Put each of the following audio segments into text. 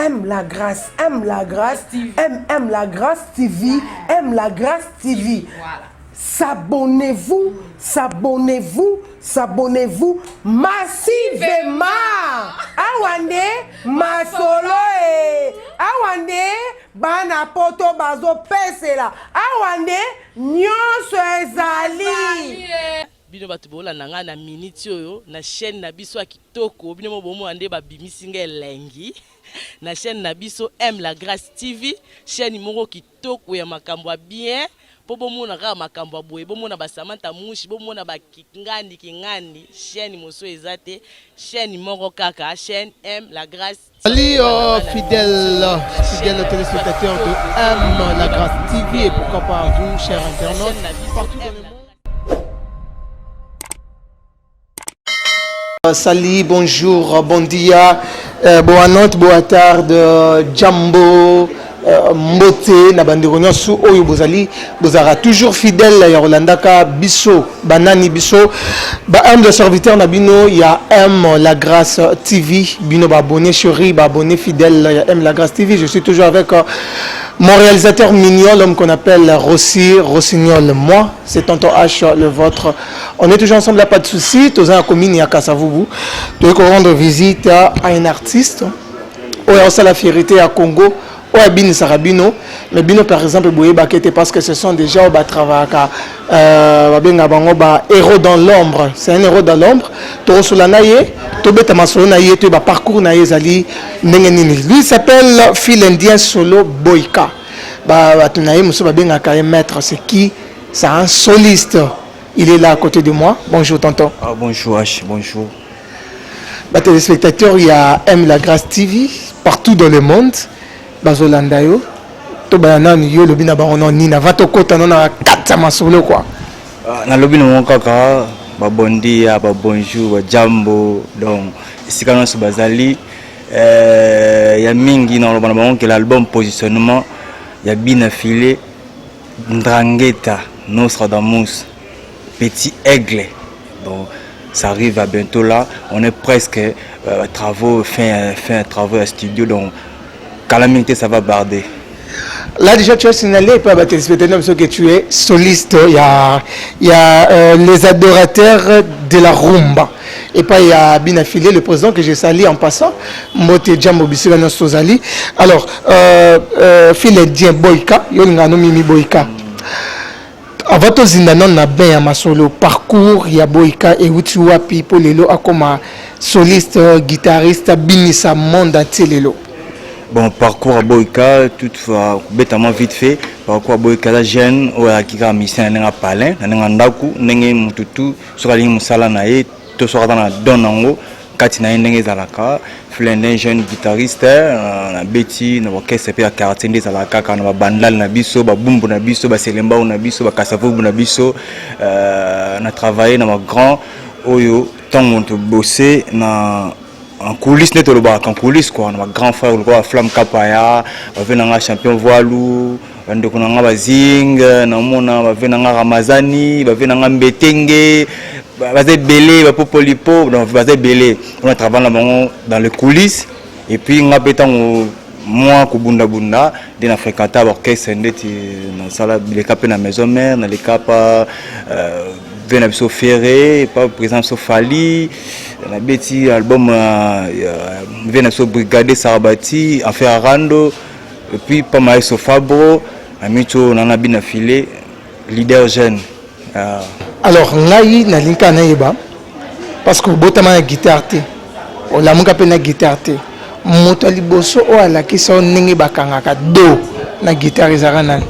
aime la grâce, aime la grâce, aime la grâce TV, aime la grâce TV. Voilà. S'abonnez-vous, s'abonnez-vous, s'abonnez-vous massivement. Awande masolo awande bana poto bazo pesela awande nyonso ezali. Bino batu bola nanga na minute oyo na chaîne na biso ya kitoko bino bomo ande ba bimisinga elengi na chaîne na biso aime la grâce TV chaîne moko kitoko ya makambo bien po bomona ka makambo boye bomona ba Samantha Mushi bomona ba kingandi chaîne moso ezate chaîne moko kaka chaîne aime la grâce. Salut fidèles téléspectateurs de aime la grâce TV et pourquoi pas vous chers internautes partout dans le monde. Salut, bonjour, bon dia, bonne nuit, bonne tarde, Jambo, Mbote, Nabandero Nyosu, Oyo Bozali, Bozara toujours fidèle, ya Rolandaka, Bisso, Banani Bisso, un de serviteurs Nabino, il y a M La Grâce TV, Bino abonné chéri, abonné fidèle, il y a M La Grâce TV, je suis toujours avec mon réalisateur mignon, l'homme qu'on appelle Rossignol, moi, c'est Tonton H, le vôtre. On est toujours ensemble, là, pas de soucis. Tous en commune, il y a Kassavubu. De rendre visite à un artiste. Ou à la fierté à Congo. Ou à Bini Sarabino. Mais Bino, par exemple, parce que ce sont déjà héros dans l'ombre. C'est un héros dans l'ombre. Lui s'appelle Phil Indien Solo Boyka. Maître, c'est qui? C'est un soliste. Il est là à côté de moi. Bonjour tonton. Bonjour H, bonjour. Téléspectateurs, il y a M La Grâce TV partout dans le monde. Bazolandayo. Tobanana yo lobina barono nina vatokota nona kata masolo quoi. Na lobina mon kaka ba bondi ba bonjour ba jambo donc ici quand on bazali ya mingi na lobana bango que l'album positionnement ya bina filé Ndrangeta Nostradamus Petit Aigle. Donc ça arrive à bientôt là, on est presque travaux fin travaux à studio donc calamité ça va barder. Là déjà tu as signalé pas à téléspectateurs que tu es soliste, il y a les adorateurs de la rumba et pas il y a Binafilé le président que j'ai sali en passant Mote Jambo Bissigano Sozali. Alors Phil Dien Boyka, Yolingano Mimi Boyka. Avant tout zindanon na ben ya masolo parcours ya Boyka et uti wapi pour lelo akoma soliste guitariste binisa monde entier lelo. Bon parcours à Boyka toutefois bêtement vite fait parcours à Boyka la jeune ou à kika mission na palin na ndaku ndenge mututu soka lingi musala na ye to soka dans donango kati na ndenge zalaka flende jeune guitariste na beti na orchestre pe ya quartier des alaka kana ba bandal na biso ba bumbu na biso ba selemba na biso ba kasavubu na biso na travailler na ma grand oyo tant on te bosser na en coulisses neto le ba en coulisses quoi na ma grand frère le flamme kapaya ba venanga champion voilu bande ko na ba zing na mona ba venanga ramazani ba venanga mbetenge basé belé ba popolipo donc basé belé on a travaillé dans les coulisses et puis on a béton moi ko bunda bunda de na fréquenter l'orchestre ndeti na sala les cap na maison mère na les cap vena biso ferré pas présent so fali na beti album vena so brigade sarabati en fait arando et puis pas mal so fabro amito na bina filé leader jeune. Alors ngai na linka na yeba parce que botama na guitare te o la muka pe na guitare te moto liboso o ala kiso ningi bakangaka do na guitare zarana.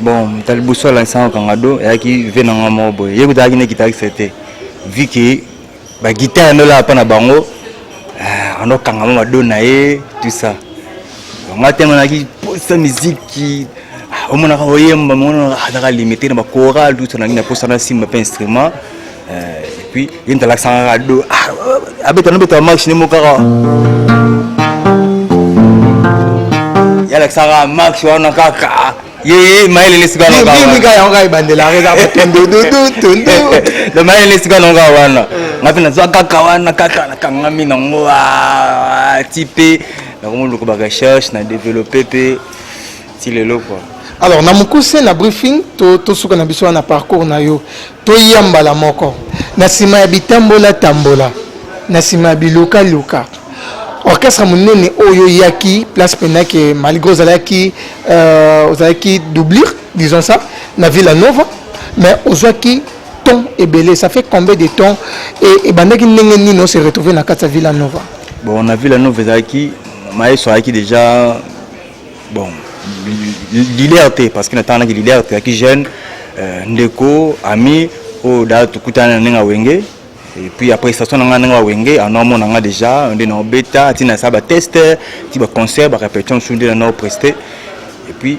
Bon taliboso la sang kangado et qui vient en mobo yeko ta na guitare c'était vu que ba guitare no la pa na bango on kangama do na ye tout ça on a tellement qui posa musique qui on a oyemba on a limité na ba choral tout ça na posa na simba pa instrument et puis il y a l'accent radio abeta no beta marche ni mokara ya l'accent marche wana kaka ye maile lesigano nga wana ni ga yanga ibandela rega tondo tondo le maile lesigano nga wana ngapina zwa kaka wana kaka na kangami nango type la recherche, na développer pe si le quoi. Alors na mukuse na briefing to suka na biso na parcours na yo to yamba la moko na sima ya bitambola tambola na sima ya biluka luka orchestre monene oyo yaki place penake malgré ozalaki doublir disons ça na Villanova mais ozwaki ton et belé ça fait combien de temps et bandaki ndenge nini se retrouver na kata Villanova. Bon na Villanova zaki maestro aki déjà bon liberté parce que natana ki liberté aki jeune ndeko ami o da tukutana ninga wenge et puis après station nga wenge anomo nga déjà on na beta tina ça ba test ti ba concert ba répétition sur de na presté et puis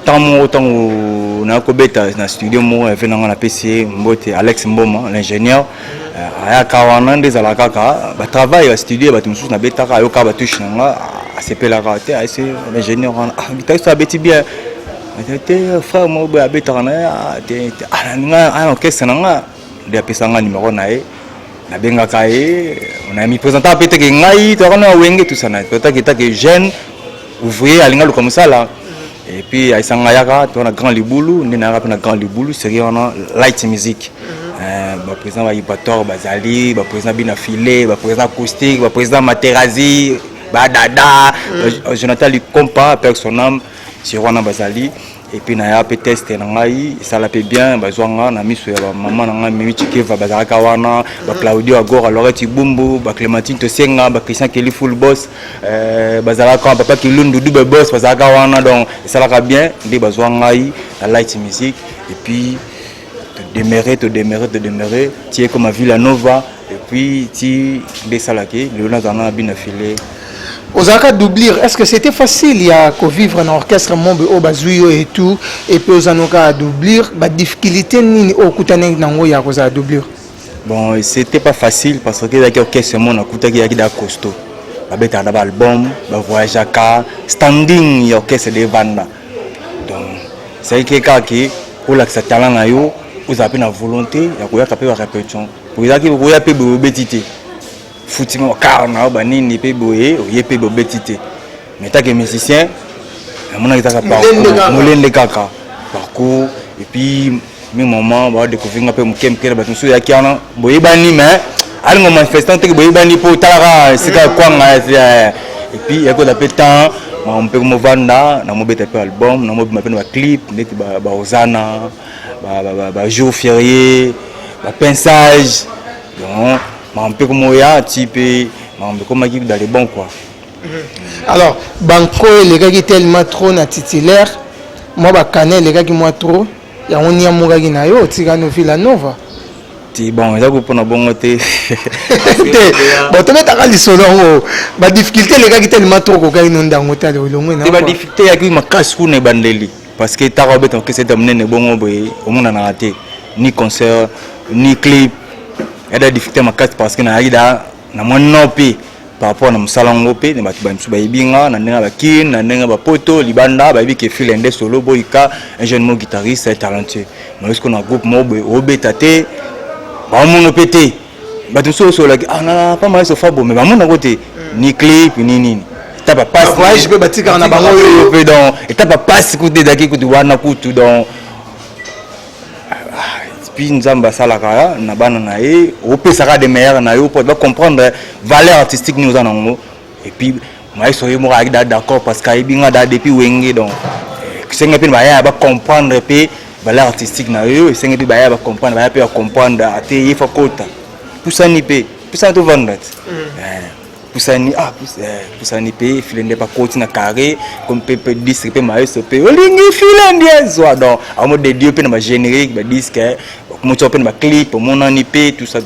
tant na ko beta na studio mo venanga na PC mbote Alex Mboma l'ingénieur aya kawana des alakaka ba travail au studio ba tumsu na beta ka yo ka ba touche nga ACP la raté c'est l'ingénieur guitariste a beti bien était frère mo ba beta na nga orchestre nga de apesanga numéro na e na benga kae on a mis présentant peut-être que ngai to kana wenge tout ça na peut-être que jeune ouvrier alinga comme ça là et puis aisanga yaka to na grand libulu ndina rap na grand libulu c'est on light music ba président ba Ibator bazali ba président bina filé ba président acoustique ba président Materazi ba dada Jonathan Likompa personnam sur wana bazali et puis na ya pe test na ngai ça la peut bien bazwanga na miso ya maman na ngai mimi chikeva bazaka wana ba Claudio Agora Loreti Bumbu ba Clémentine Tosenga ba Christian Kelly full boss bazalaka papa Kilundu double boss bazaka wana donc ça la bien ndi bazwanga la light music et puis te demeurer tu es comme à Villanova et puis tu desalaki le na bina filé. Ozaka doublir, est-ce que c'était facile il y a qu'au vivre dans l'orchestre Mombe au Bazuyo et tout et puis ozanoka à doublir, ba difficulté ni au kutane nango ya koza doublir. Bon, c'était pas facile parce que l'orchestre mon a kutaki yaki da costaud. Ba beta da album, ba voyagaka, standing l'orchestre de Vanda. Donc, c'est quelqu'un qui pour la talent na yo, vous avez une volonté, ya koya ka pe répétition. Pour yaki koya pe betité. Foutima carna banini pe boye yepe bobetité mais tant que musicien mona kitaka pa molende kaka parcours et puis mi moment ba découvrir un peu mkemkele ba tsuya kiana boye bani mais alingo manifestant te boye bani po talaka sika kwanga et puis yako la pétan on peut mo vanda na mo beta pe album na mo pe ba clip neti ba ozana ba jour férié ba pinçage donc un peu comme Oya, type, un peu comme dans les bons quoi. Alors, Banco, les gars qui tellement trop na titulaire, moi, Bakane, les gars qui moi trop, il y a un yamoura qui n'a yo, Tigano Villanova. Bon, ça pour na bon côté. Bon, tu mets ta cale solo, ma difficulté, les gars qui tellement trop, quand ils n'ont dans l'hôtel, ils l'ont ma difficulté, il y a ma casse pour ne bandeli. Parce que t'as robé ton que c'est amené ne bon au monde en raté, ni concert, ni clip. Il y a des difficultés parce que na monopi par rapport à salon pe ne batu ba ibinga na ndenga ba kin na ndenga ba poto libanda ba bi ke filende solo boyka un jeune mo guitariste talentueux mais est-ce qu'on a groupe mo obetate ba mo no pété batu so la na pas mal so fabo mais ba mo na côté ni clip ni nini t'as pas passe je peux batika na bango yo donc et t'as pas passe côté daki côté wana kutu donc puis nzamba salaka na bana na e opesaka de meilleurs na yo pour comprendre valeur artistique nous en ango et puis maestro yo mo d'accord parce que ibinga da depuis wenge donc senga pe ba ya ba comprendre pe valeur artistique na yo senga pe ba ya ba comprendre ba ya pe comprendre ate yefa kota pusani pe pusani to vendre pusani pe filende pa koti na carré comme pe disque pe maestro pe olingi filende zo donc à mode de dieu pe na ba générique ba disque mon chopen ma clip mon anipé tout ça.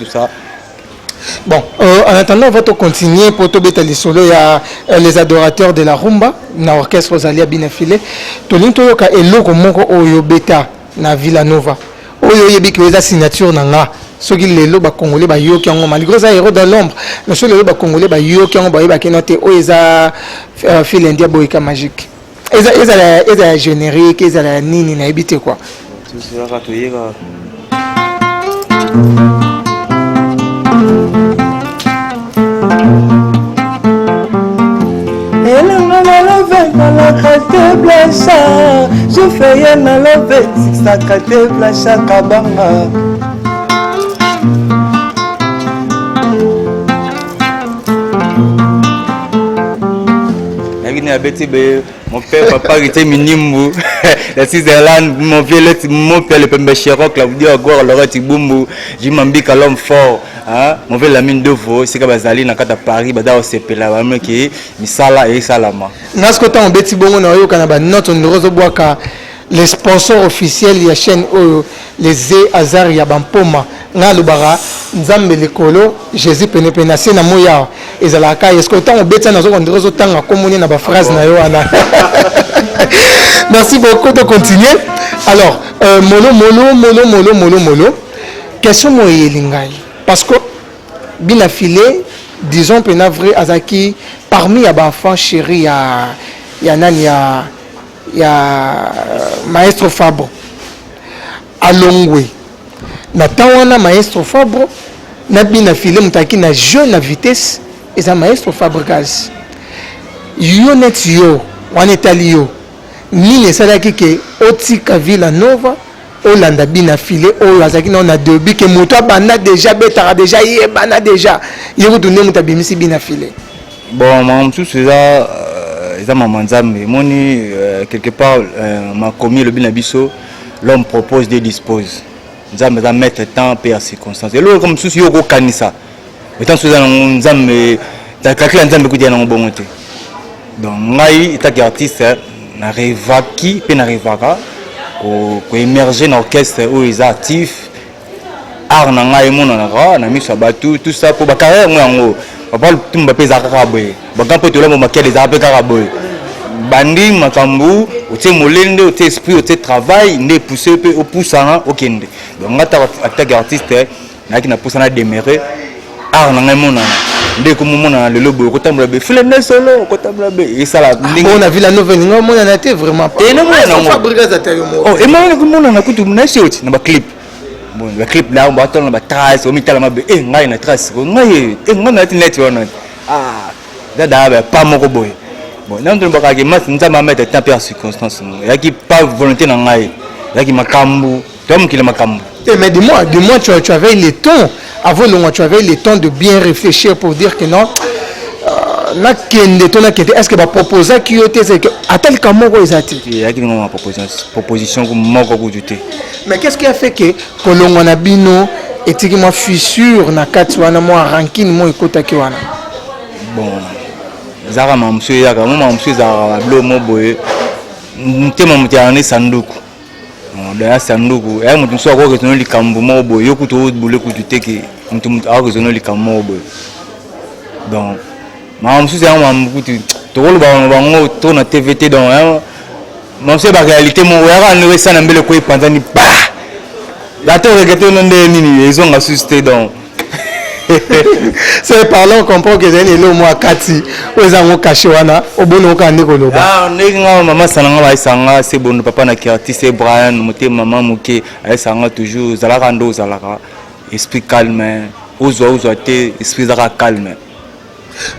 Bon, en attendant, on va continuer pour te mettre les solos. Il y a les adorateurs de la rumba, na orchestre Rosalia Binafile. Tolinto yoka eloko moko oyo beta na Villanova. Oyo yebi ki weza signature na nga. Soki lelo ba congolais ba yoki yango malgré ça héros dans l'ombre. Mais so lelo ba congolais ba yoki yango ba yeba kenote oyo eza fil india boyka magique. Eza générique, eza la nini na ebité quoi. Tout ça ratoyera. Sakate Blancha, je fais un à la bête. Sakate Blancha Kabanga. Mon père, papa était minimum. La Switzerland, mon père, le pembe Chirac, la vidéo à Gouar, Laurent Tibumbu, j'ai m'ambi à l'homme fort. Mon père, la mine de veau, c'est comme Bazali, n'a qu'à Paris, Bada, au CP, la maman qui est Misala et Salama. Nas kota on beti bongo na yo kana ba note on rozo boaka les sponsors officiels ya chaîne les Azar ya Bampoma nga lubara nzambe lekolo Jésus pene penase na moya ezalaka est-ce que on beti na zo on rozo tanga komoni na ba phrase na yo ana. Merci beaucoup de continuer. Alors molo question mo yelingai parce que bina filé disons pena vrai azaki parmi les enfants chéris il y a Maestro Fabro à Longwe na tawana Maestro Fabro na bina filé mutaki na jeune à vitesse et ça Maestro Fabregas yo net yo wan etalio ni ne salaki ke otika Villa Nova Olanda bina filé o azaki na debi ke moto bana déjà betara déjà yebana déjà yego donner mutabimisi bina filé. Bon, mon sous ça maman Nzambe moni quelque part m'a commis le binabiso l'homme propose de dispose Nzambe va mettre temps per circonstance et l'autre comme sous yo ko kanisa étant sous Nzambe ta kakla Nzambe ko dia na bongote donc ngai état artiste na revaki pe na revaka ko émerger dans orchestre où ils actifs art na ngai monana na miso batu tout ça pour ba carrière moi ngo papa tout Mbappé zakaka boy bagan peut le moment qu'elle zape karaboy bandi makambu ote molende ote esprit ote travail ne pousser peu au poussana okende donc ngata attaque artiste na ki na poussana démérer art na ngai monana nde ko monana le lobo ko tambla be filene solo ko tambla be et ça la on a vu la nouvelle ngo monana te vraiment et non monana Fabrice atayo mo oh et moi ko monana kutu na shoti na ba clip. Bon, le clip là, on va attendre la trace, on met la main, et on a une trace, on a une net, ah, là, pas mon boy. Bon, non, on va dire, nous allons mettre des temps par circonstance. Il y a qui pas volonté dans l'ail, il y a qui m'a cambu, toi qui m'a cambu. Mais dis-moi, tu avais le temps, avant le mois, tu avais le temps de bien réfléchir pour dire que non. Est-ce que va proposer qui était que à tel cas moi ils attendent il y a une proposition comme moi mais qu'est-ce qui a fait que kolongo na bino et moi fissure na katwana moi ranking moi ekota ki wana bon zara mamsu ya ka mamsu zara blo mo boye ntema mutiane sanduku da sanduku ya mutu so ko kezono likambo mo boye yokuto bule kututeke mutu akezono likambo mo boye donc Mam sous un mam kuti to le bango to na TVT donc mam c'est la réalité mon wera ne ça na mbele ko ipanzani ba la to regretter non de nini ils ont assisté donc c'est parlant on comprend que c'est le moi kati ozango caché wana obono ka ndeko loba ah ndinga mama sananga ba isanga c'est bon papa na ki artiste Brian moté maman muke isanga toujours zalaka ndo zalaka esprit calme ozo te esprit zalaka calme.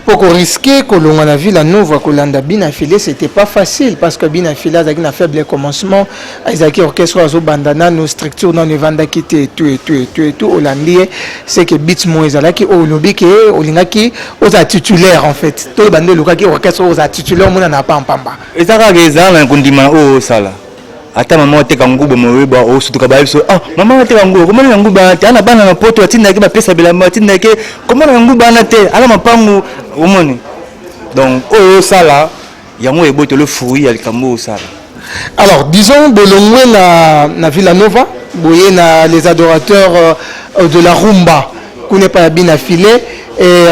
Pour risquer que l'on a vu la nouvelle Colanda bien affilée, c'était pas facile parce que bien affilée avec un faible commencement, avec orchestre azo bandana, nos structures dans les vanda qui tout hollandais, c'est que beats moïsala qui au lobby qui au lingaki aux titulaires en fait. Tout le bandé le qui orchestre aux titulaires mon n'a pas en pamba. Et ça va les gens condiment au sala. Ata maman te kanguba moyeba o sutuka ba biso ah maman te kanguba comment kanguba te ana bana na poto atinda ke ba pesa bilamba atinda ke comment kanguba na te ala mapangu omoni donc o sala yango eboto le fruit ya likambo sala. Alors disons bolongwe na Villa Nova boye na les adorateurs de la rumba qu'on n'est pas bien affilé et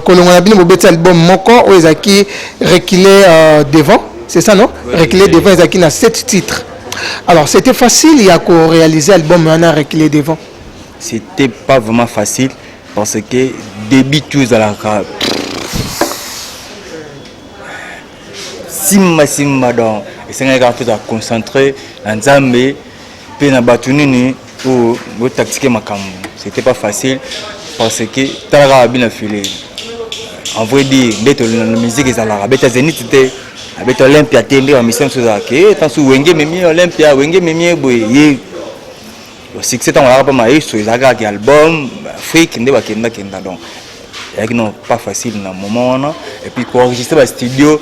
kolongo na bino bobeti album moko o ezaki reculer devant c'est ça non oui, reculer oui. Devant ezaki na 7 titres. Alors c'était facile il y a qu'à réaliser l'album on a reculé devant. C'était pas vraiment facile parce que début tous à la simba donc et c'est un gars tout à concentrer en Zambie puis na batunini ou tactiquer makambo c'était pas facile parce que t'as bien affilé en vrai dire d'être la musique et ça la bête zénith c'était avec Olympia télé en mission sur ça que tant sous Wenge Mimi Olympia Wenge Mimi boy le succès tant on a pas mal sur les agats album Afrique ndé bakenda donc il non pas facile dans moment et puis pour enregistrer le studio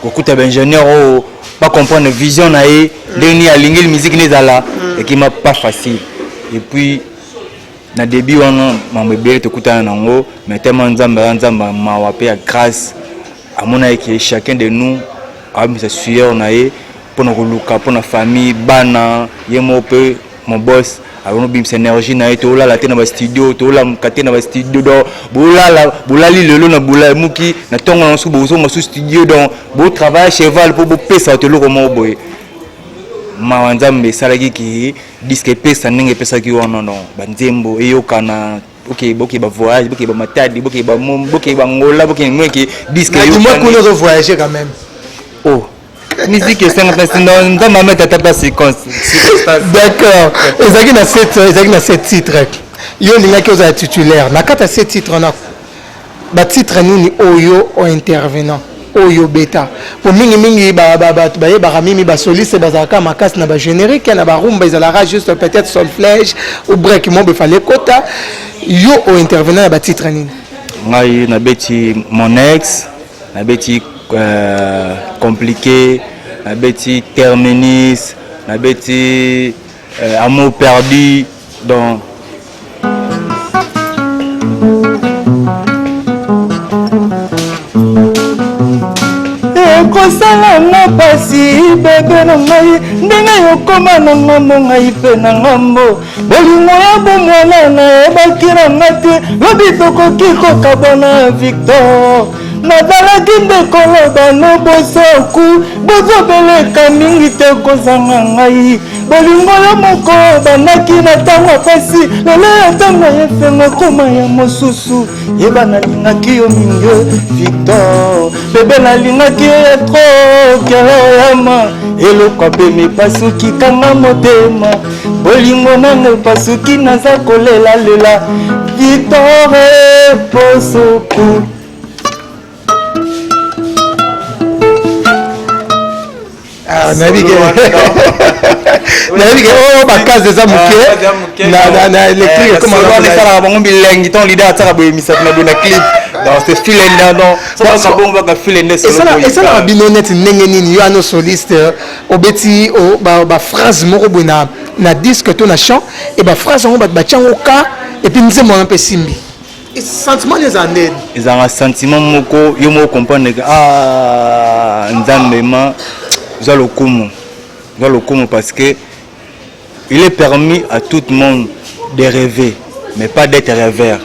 beaucoup d'ingénieurs pas comprendre vision naé dernier aligner musique n'est là et qui m'a pas facile et puis na début on m'a bébé te kuta nango mais tellement nzamba ma wape à grâce à mon avis que chacun de nous a mis sa sueur naé pour nous luka pour notre famille bana yemo peu mon boss avant bim énergie naé to la tena ba studio to la mkate na ba studio do bulali lelo na bulali muki na tongo na subo so masu studio donc beau travail cheval pour beau pesa to lo mo boy ma nzambe salaki ki disque pesa ndenge pesa ki wana non banzembo eyokana OK ba voyage OK ba matadi OK ba mom OK ba ngola OK ngeki disque yo moi qu'on a voyager quand même oh musique est 50 non dans ma mettre ta séquence d'accord ezaki na 7 titres yo linga ki oza titulaire na kata 7 titres na ba titre nini oyo o intervenant oyo beta pour mingi ba mimi ba soliste bazaka makasi na ba générique na ba rumba ezalaka juste peut-être solfège ou break mo be fallait kota yo o intervenant na ba titre nini ngai na beti mon ex na beti compliqué na beti terminus na beti amour perdu donc kosala nga pasi bebe na ngai ndenge yokoma na ngambo ngai mpe na ngambo bolingo ya bomwana nayebaki na nga te lobi tokoki kokabwana Victor nazalaki nde koloba no bosoku bozobeleka mingi te kozanga ngai bolingo yo moko bandaki na ntango apesi lelo ya ntango yefengo koma ya mosusu yeba nalingaki yo mingi Victor bebe nalingaki yo tro keloyama eloko mpe mipasuki kanga motema bolingo nanga epasuki naza kolelalela Victor eposoku nabike oh bakase za muke na électrique comment on est ça bango bilengi ton leader ataka boye misat na bona clip dans ce fil là non ça ka bomba ka fil ndé et ça la binonnette ndenge nini yo ano soliste obeti o ba phrase moko bona na disque to na chant et ba phrase ngo ba tiango ka et puis nzembo un peu simbi et sentiment les années ils ont un sentiment moko yo mo comprendre ah nzambe ma za lokumu parce que il est permis à tout le monde de rêver mais pas d'être rêveur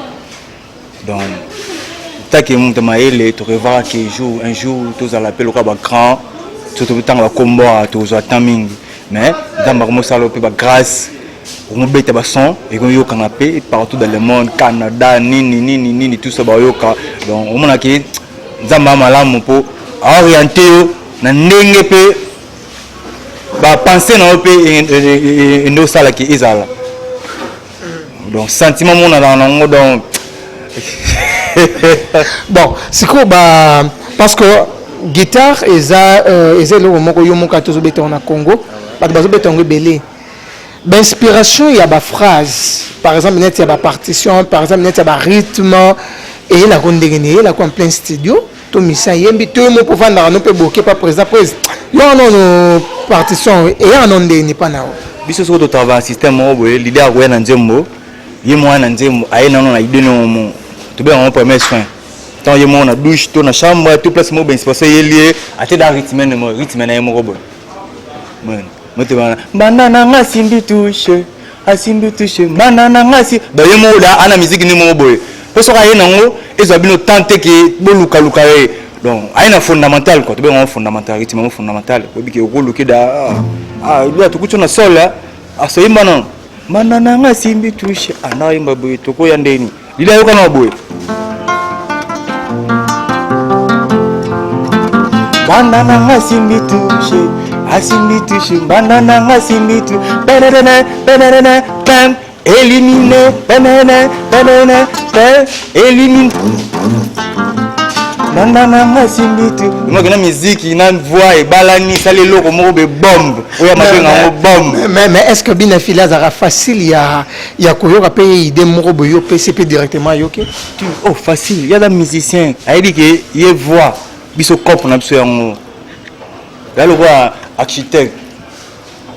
donc tant que monde maïle tu rêveras qu'un jour tous à l'appel au grand tout le temps va combat tous à timing mais dans ma salope ba grâce on bête ba son et on yo canapé partout dans le monde Canada nini tout ça ba yo donc on a qui nzamba malamu pour orienter yo na ndenge pe ba penser na pe ndo sala ki izala donc sentiment mon na nango donc bon c'est quoi ba parce que guitare eza le moko yo moko to beta na Congo ba bazo beta ngo belé ba inspiration ya ba phrase par exemple net ya ba partition par exemple net ya ba rythme et la kondengene la ko en plein studio to misa yembi to mo pour vendre no pe boké pas présent non partition et en onde ni pas nao biso so to travail système mo boye leader ko na nzembo yemo na nzembo ayena no na idée no mo to be en premier soin tant yemo na douche to na chambre tout place mo ben c'est parce yelié até da rythme na yemo ko boye man mote bana na nga simbi touche asimbi touche manana nga si ba yemo da ana musique ni mo boye parce que ayena ngo ezabino tante ke boluka luka donc aina fondamental quoi tu bien fondamental rythme fondamental obiki okoluki da lui to kuchona sola asoyimba non manana nga simbi touche ana yimba boye to ko yandeni lila yoka na boye manana nga simbi touche asimbi touche manana nga simbi tu benene pam éliminé benene élimine Nandana masimbitu. Moi que la musique, il a une voix et balani, ça les locaux mo be bombe. Oya mabenga bombe. Mais est-ce que bien fila zara facile il y a koyoka payer idée mo boyo PCP directement yoke? Oh facile, il y a des musiciens. Il dit que il voix biso cop na biso yango. Là le roi architecte.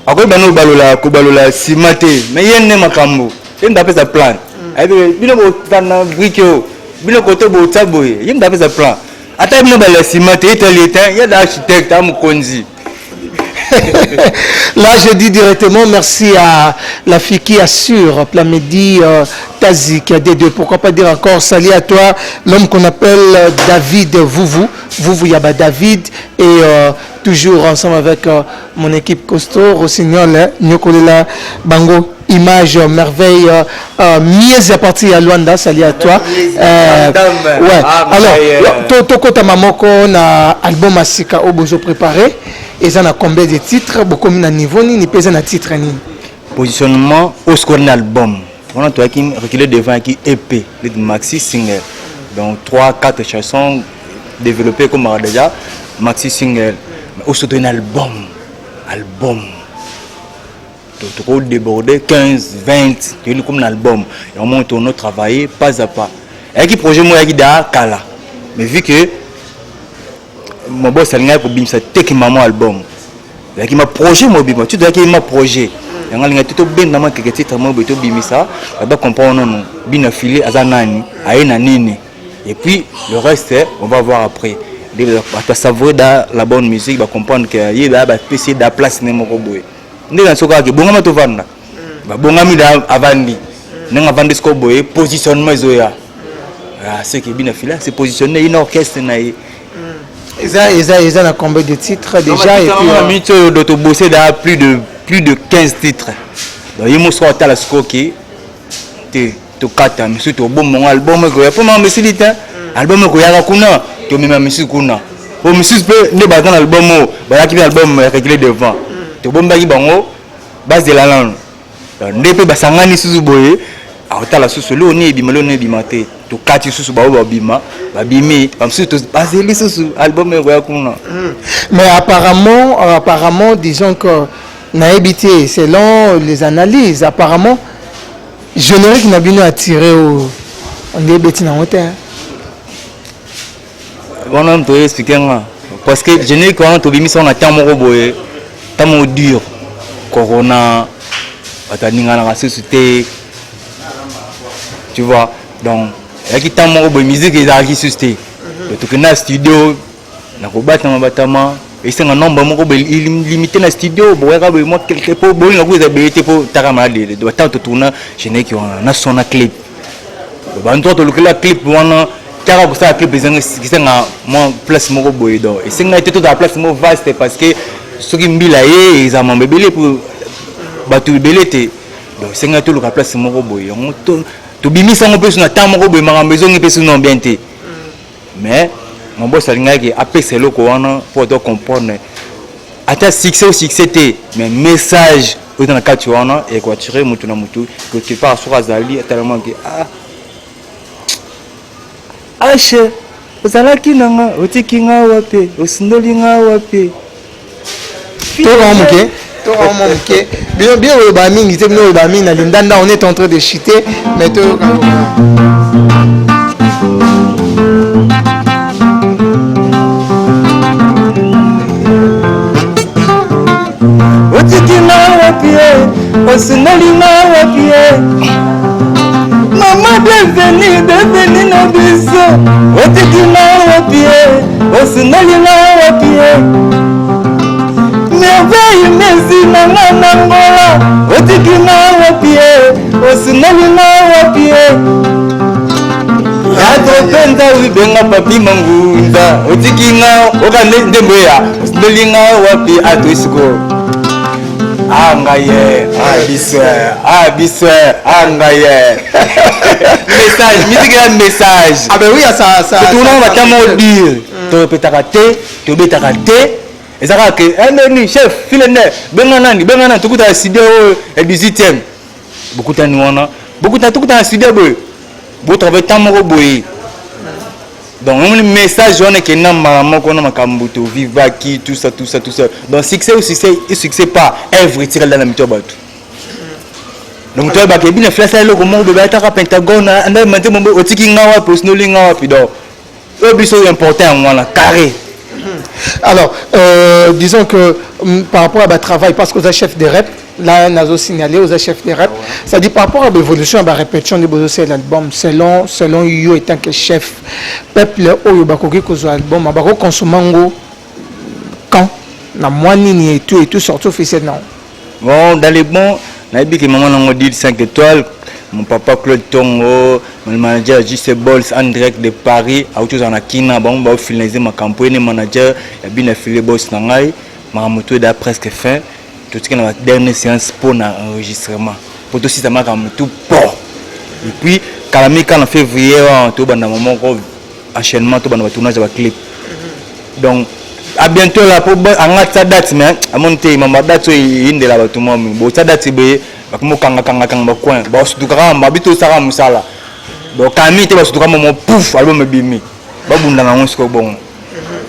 Après bano balola ko balola simate, mais yenne makambo. Il d'après sa plan. Il dit bino ko tana briqueo. Bino ko to bo taboy. Il d'après sa plan. Attends bino balola simate, il y a l'architecte à Mukonzi. Là, je dis directement merci à la fille qui assure, Plamedi Tazi, qui a des deux. Pourquoi pas dire encore salut à toi, l'homme qu'on appelle David Vouvou Yaba David, et toujours ensemble avec mon équipe costaud, Rossignol, Nyokolela, Bango, Image, Merveille, Mies à partir à Luanda, salut à toi. Ouais, alors, Toko Tamamoko, na album Asika Obozo préparé. Et ça a combien de titres? Beaucoup de niveau ni pèse un titre ni. Positionnement au score d'un album. On a toi qui reculé devant qui EP, le maxi single. Donc 3-4 chansons développées comme déjà maxi single. Mais au score d'un album. Tu peux déborder 15, 20, tu es comme un album. Et au moment où on a travaillé pas à pas. Et qui projet moi qui da kala. Mais vu que mon boss a l'ingé pour bim ça tek maman album. Là qui m'a projet moi bim tu dois qu'il m'a projet. Yanga l'ingé tout bien dans ma quelque titre moi beto bim ça. Là comprendre non bien affilé azanani aina nini. Et puis le reste on va voir après. Va savourer dans la bonne musique, va comprendre que il va essayer de place ne moko boy. Ndé dans ce cas que bonga to vanda. Ba bonga mi da avandi. Nenga vandi sko boy positionnement zoya. Ah ce qui est bien affilé c'est positionner une orchestre naïe. Ils ont combien de titres déjà et puis d'autres bosser dans plus de 15 titres. Donc il me soit à la scoki te kata mais surtout bon mon album que pour moi monsieur dit album que ya kuna to même monsieur kuna. Pour monsieur peut ne pas dans album ba qui album réglé devant. To bon ba bango base de la langue. Donc ne peut ba sangani suzu boye a la susu lo ni bimalo ne bimate. To kati susu ba bima babimi comme si to baseli susu album ya kuna. Mais apparemment disons que n'a habité selon les analyses apparemment générique n'a bien attiré au on est bêti na hôtel. On a tout expliqué parce que générique quand to bimi son attend mo boye tamo dur corona ataninga na société tu vois donc il y a qui de musique et d'archi susté donc que na studio na ko batama batama et c'est un nombre moko limité na studio bo ka bo mo quelque peu bo na ko za bété pour takama de tant tourner générique qui na sona clip ba nto to le clip wana kara ko sa clip qui c'est na mo place moko boy do et c'est na été toute la place mo vaste parce que ceux qui mbila ye ils ont mbélé pour batu belete donc c'est na tout la place moko boy to bimi sango pe na temps moko boy ma maison ngi pe non bien té mais mon boss alinga ki apese loko wana pour te comprendre ata succès au succès té mais message au dans la carte wana et quoi tirer mutu na mutu que tu pas sur azali tellement que Ache ozalaki nanga otikinga wape osindolinga wape to ok bien le ba mingi te no ba mingi na lindanda on est en train de chuter mais to otikinga wape osindolinga wape Maman deveni na biso otikina wapie osinalina wapie merveille mezi nanga nangola otikina wapie osinalina wapie yato penza wibenga papi mangunda otikina okande ndemboya osinalina wapie atoisiko Angaye, abiswe, angaye. Message, musique un message. Ah ben oui, ça. Tout le monde va tellement dire. Tu peux t'arrêter, tu peux t'arrêter. Et ça va que, eh chef, filene, benganani, tu coûtes à studio et 18e. Beaucoup de temps, tout à studio, vous travaillez tellement boy. Donc le message on est que non maman qu'on a makambuto viva qui tout ça. Donc succès ou succès pas œuvre tiré dans la méthode bateau. Donc toi bah que bien flash là comment bébé ta pentagone anda mate mon otiki ngawa posno lingawa pido. Obiso important voilà carré. Alors disons que par rapport à votre travail parce que vous êtes chef de rep là nazo signalé aux chefs de rep ça dit par rapport à l'évolution à la répétition de bosser l'album selon yo étant que chef peuple oyo bakoki ko album bako consommango quand na moini et tout sorti officiellement. Bon dans les bons na bi que maman nango dit 5 étoiles mon papa Claude Tongo mon manager JC Balls en direct de Paris a autre en Akina bon ba finaliser ma campagne manager ya bien filé boss na ngai ma moto da presque fin tout ce qui est la dernière séance pour l'enregistrement pour tout ça m'a comme tout port et puis quand en février tout banda moment enchaînement tout banda tournage de clip donc à bientôt là pour en sa date mais à monter ma date inde là tout moi bon sa date be comme kanga coin ba surtout quand ma bito sara musala donc kami te ba surtout quand mon pouf album bimi ba bunda na ngosiko bon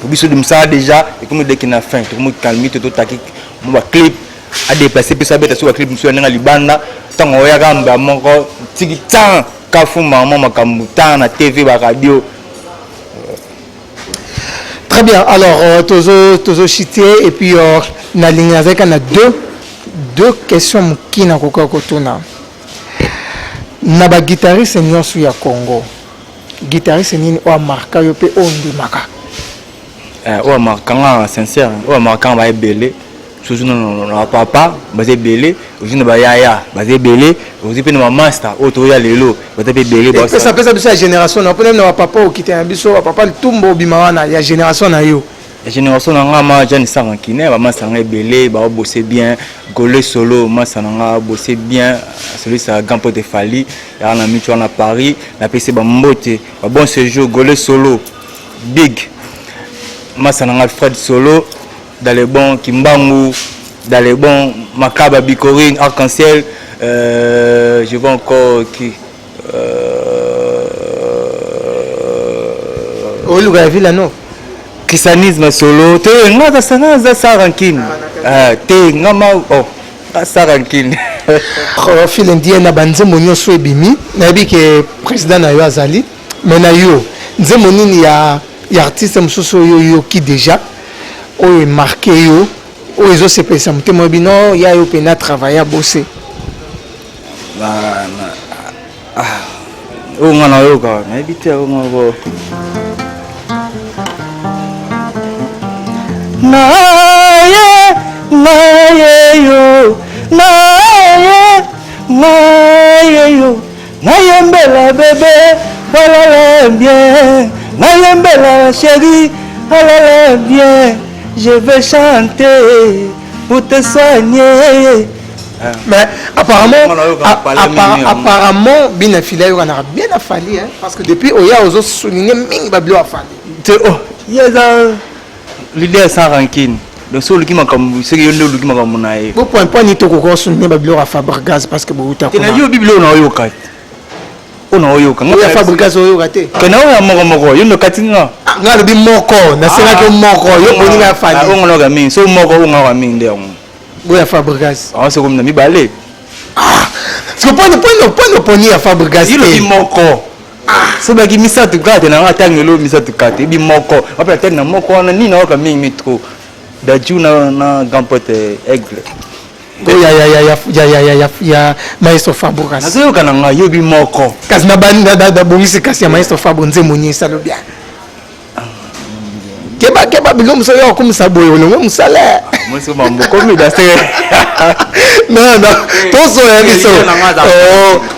pour biso de ça déjà et comme dès qu'il a fin tout monde calme tout taki mon clip a déplacé puis ça bête sur le clip monsieur nga libanda tango ya gamba moko tiki tan kafu maman makamuta na TV ba radio. Très bien alors tozo cité et puis na ligne avec on a deux questions qui na koko kotuna na ba guitariste nyonso ya Congo guitariste nini o marka yo pe o ndimaka o marka sincère o marka ba ebele surtout non papa basé belé aujourd'hui na ba yaya basé belé aujourd'hui pe na master auto ya lelo basé belé boss ça peut ça génération na peut na papa o kité na biso papa le tumbo bimawana ya génération na yo la génération na ngama Jean Sarankine ba masanga belé ba bosser bien Golé solo masanga bosser bien celui ça Gampo de Fali ya na mitu na Paris na PC ba mbote ba bon séjour Golé solo big masanga Fred solo dans les bons Kimbangu, dans les bons Makaba Bikorine, Arc-en-Ciel, je vois encore qui. Oh, le ville non. Christianisme solo, te ngata sana za Sarankine. Te ngama oh, Sarankine. Fil indien na banze monyo so ebimi, na bi ke président na yo azali, mais na yo, nzemo nini ya artiste msoso yo qui déjà oyo marqué yo oyo zo sepesa mutemo bino ya yo pena travailler bosser o ngana yo ka na bité o ngabo na yo na yembela bébé balala bien na yembela chérie balala bien. Je vais chanter pour te soigner. Mais apparemment, bien affilé, on a bien affalé, hein, parce que depuis Oya Ozo souligné Ming Bablo affalé. Oh, il y a l'idée sans rancune. Le seul qui m'a comme c'est le qui m'a comme naïf. Vous pouvez pas ni tout encore souligner Bablo à Fabricaz parce que vous t'as. Tu n'as eu Biblio na yoka. On a yoka. Vous Fabricaz au raté. Que na oya moko yo no katinga. Nga le bi moko na sera que moko yo boni na affalé. On a gamin so moko on a gamin de on. Vous ya Fabricaz. Ah c'est comme na mi balé. Ah, parce que point poni à Fabricaz. Il est moko. So ba ki misa tu kate na atangelo misa tu kate bi moko. Après tête na moko na ni na ka mingi trop. Da juna na gampote aigle. Ya maestro Fabricaz. Nazo kana nga yo bi moko. Kasi na banda da bongisi kasi ya maestro Fabro nze monyisa lo bien. Keba bilo muso yo kumisa boyo lo musala. Muso mambo komi da se. Non,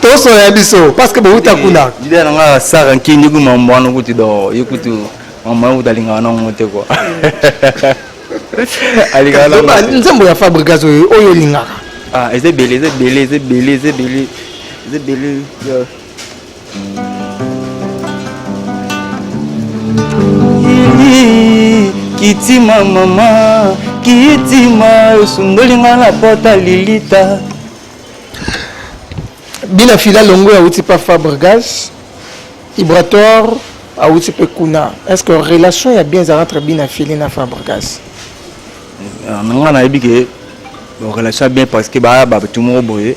toso ya biso parce que bouta kuna. Ida nga sara nkini ku mambo anu kuti do yokutu mambo udalinga na ngote ko. Aligala. Nzembo ya Fabricaz oyo lingaka. Ah, eze belé. Kitima mama, kitima sundolinga la porta lilita. Bina fila longo ya uti pa Fabricaz, Vibrator, auti pe kuna. Est-ce que relation ya bien za entre Bina Filé na Fabregas? On a dit que la relation est bien parce que tout le monde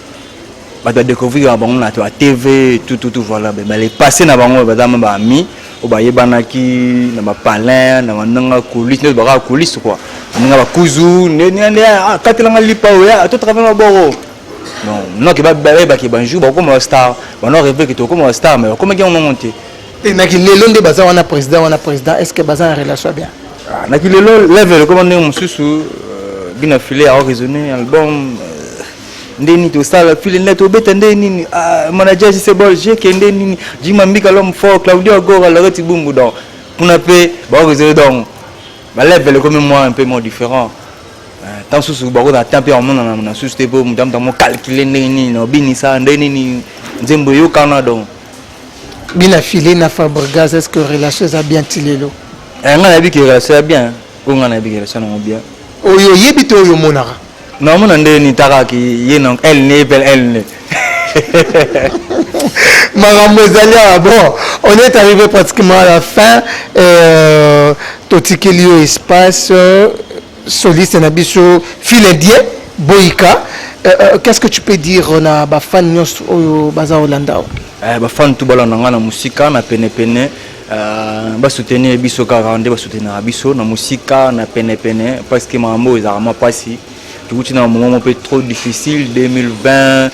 a découvert la TV, tout voilà. Les passés na bango ba ami, au ba yebanaki na ba palin, na nanga coulisses, na coulisses quoi. Na ba kuzu, ne katilanga lipa oya, tout travail na boro. Non, non que ba ki banjou, ba comme star, ba non rêver que tu comme star mais comment on monter. Et na ki lelo nde baza wana président, est-ce que baza en relation bien? Na ki lelo level comme on est mususu Bina Filé a raisonné album ndeni to sala file net obeta ndeni manager c'est bon j'ai que ndeni jimambika l'homme fort Claudio Agora le reti bumbu donc on a fait ba raisonner donc ba level comme moi un peu moins différent tant sous ba ko da temps en mon na sous c'était pour madame dans mon calculer ndeni no binisa ndeni ni nzembo yo kana donc Bina Filé na Fabregas est-ce que relation a bien tilelo ngana bi que relation bien ko ngana bi que relation bien oyo yebito oyo monara. Non, mon andé ni taraki yenon elle ne belle elle ne. Maramozalia, bon, on est arrivé pratiquement à la fin. Totikelio espace soliste nabiso filendien Boika. Qu'est-ce que tu peux dire na ba fan nyos oyo baza Holanda? Ba fan tout bala na musika na pene pene. Ba soutenir biso ka rende ba soutenir biso na musika na pene pene parce que mambo ezarama pasi. Tout est dans un moment un peu trop difficile, 2020,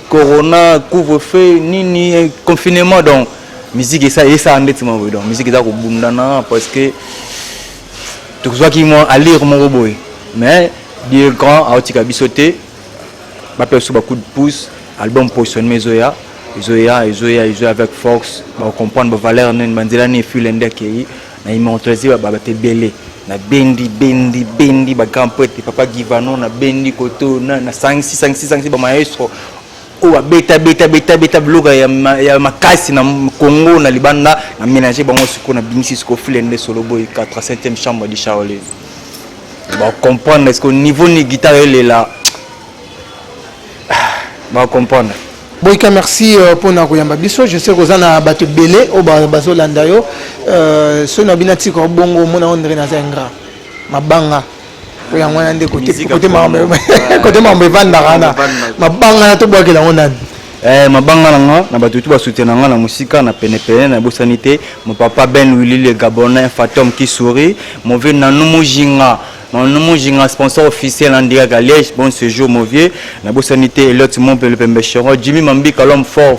corona, couvre-feu, nini, confinement, donc musique et ça en est donc musique est au bundana parce que tout ça qui m'a à lire mon robot, mais des grands à Otika Bissoté, ma personne beaucoup de pouces, album positionné Zoya avec force, on comprend la valeur d'une mandela ni fulende qui na immortalisé ba belé. Na bendi ba grand poète papa Givano na bendi koto na 5 ba maestro o beta bloga ya makasi na Congo na Libanda na ménager bango siko na bingisi siko filende solo boy 4/7e chambre de Shaolin ba comprendre est-ce que niveau ni guitare elle est là ba comprendre. Boika, merci pour na koyamba biso. Je sais que ozana bato belé o bazo landa yo so na binati ko bongo mona ondre na zengra mabanga ko ya mwana nde côté mambe vanda kana mabanga na to bwakela onani mabanga na bato tout ba soutenir na musika na pene na bosanité mon papa Ben Willy le Gabonais Fatom qui sourit mon vieux Nanou Jinga mon jinga sponsor officiel en direct à Liège, bon séjour mauvais, la bosanité et l'autre monde le pembechero, Jimmy Mambika l'homme fort,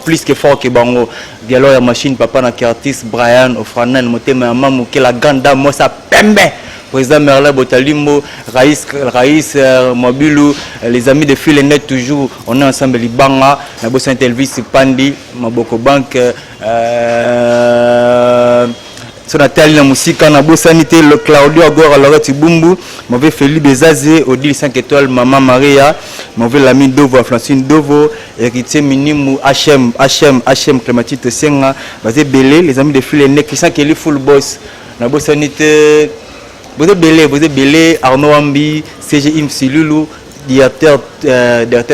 plus que fort que Bango, Diallo la machine, papa na artiste Brian, Ofranen, Motema Mamu, qui la grande dame, moi ça pembe, président Merlin Botalimbo, Raïs Mobilou, les amis de Fil et Net toujours, on est ensemble Libanga, la bosanité Elvis Pandi, Maboko Bank, sur Nathalie la musique na bosanité le Claudio Agora Lorette Bumbu mauvais Felipe Bezazé Odile 5 étoiles Maman Maria mauvais l'ami Dovo Francine Dovo héritier Minimu HM Clématite Senga basé Belé les amis de Filenek Christian Kelly full boss na bosanité vous belé Arnaud Ambi CG Imsi Lulu directeur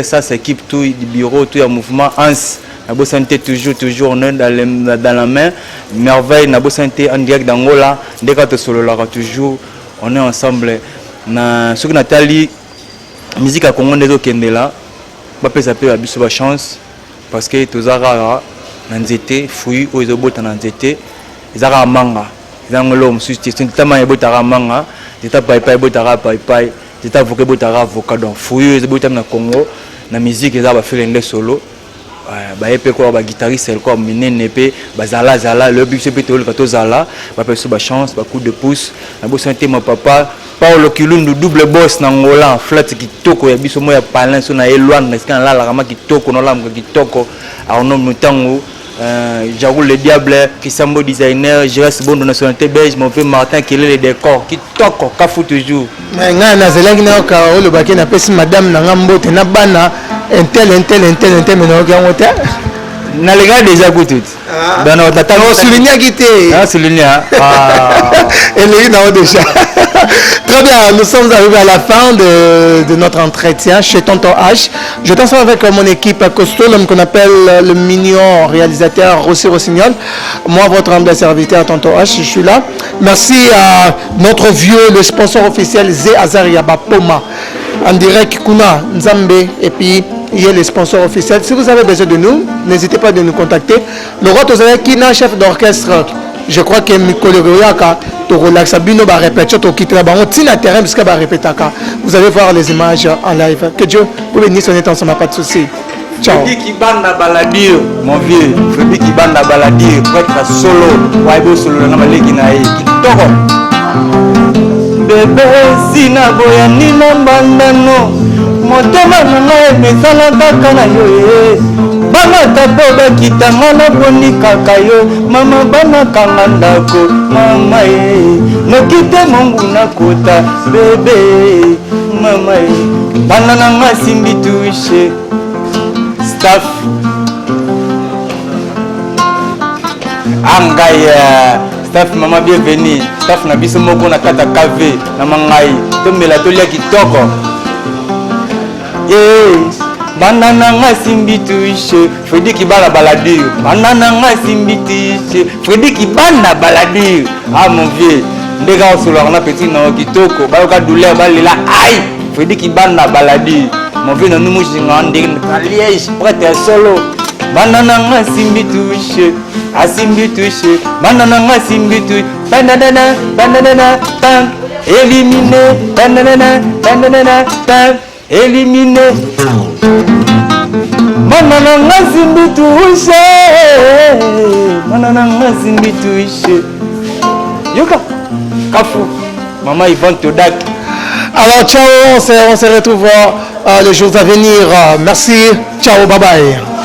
ça s'équipe tout du bureau tout un mouvement Ans na bosanité toujours on est dans la main merveille na bosanité en direct d'Angola dès que tu solo là toujours on est ensemble na ce que Nathalie musique à Congo des okendela ba pesa pe ba biso ba chance parce que tozara na nzete fruit o ezobota na nzete ezara manga zangolo musuti tama ebotara manga zeta pai botara pai zeta avocat botara avocat donc fruit ezobota na Congo na musique ezaba filende solo ba epé quoi ba guitariste quoi minene pe bazala le but c'est plutôt le katozala ba peso ba chance ba coup de pouce na bo santé mon papa Paulo Kilundu double boss na Angola flat kitoko ya biso mo ya palin so na elwan na skan la kama kitoko no lam kitoko Arnaud Mutango Jaroul le diable Kisambo designer Gérard Bondo nationalité belge mon frère Martin qui est le décor kitoko kafu toujours nga na zelangi na ka olo ba na pesi madame na ngambo te na bana intel mais non ga ngota na les gars déjà tout dans notre souligner qui était souligner elle est dans déjà Très bien, nous sommes arrivés à la fin de notre entretien chez Tonton H. Je t'en sors avec mon équipe costaud, l'homme qu'on appelle le mignon réalisateur Rossi Rossignol. Moi, votre humble serviteur Tonton H, je suis là. Merci à notre vieux, le sponsor officiel Zé Azaria Bapoma. En direct, Kuna Nzambe, et puis il y a les sponsors officiels. Si vous avez besoin de nous, n'hésitez pas de nous contacter. Le roi Tozaya Kina, chef d'orchestre, je crois que Mikolo Goyaka, Togolak Sabino va répéter, Tokitra Bango, Tina Terrain, puisqu'elle va répéter. Vous allez voir les images en live. Que Dieu vous bénisse, on est ensemble, pas de soucis. Ciao. Freddy Kibanda Baladir, mon vieux. Freddy Kibanda Baladir, pour être solo, Waibo solo, na maleki na ye. Kitoko. Bébé, sina boya nina bandano. Motema na ngai mesala kaka na yo ye. Bana tapo bakitanga na boni kaka yo. Mama bana kanga ndako, mama ye. Nokite mongu na kota, bébé, mama ye. Bana na nga simbi touche. Staff Angaya staff mama bienvenue staff na biso moko na kata KV na mangai tomela tolia kitoko banana nga simbi touche Freddy Kibanda Baladir banana nga simbi touche Freddy Kibanda Baladir ah mon vieux ndeka osolo na petit na kitoko bayoka douleur balela ai Freddy Kibanda Baladir mon vieux na nous ngande na Liège prête solo banana nga simbi touche asimbi touche banana nga simbi touche banana banana tam éliminé banana banana tam éliminé banana nga simbi touche banana nga simbi touche yoka kafu maman Yvonne Todak. Alors ciao, on se retrouve les jours à venir. Merci, ciao, bye bye.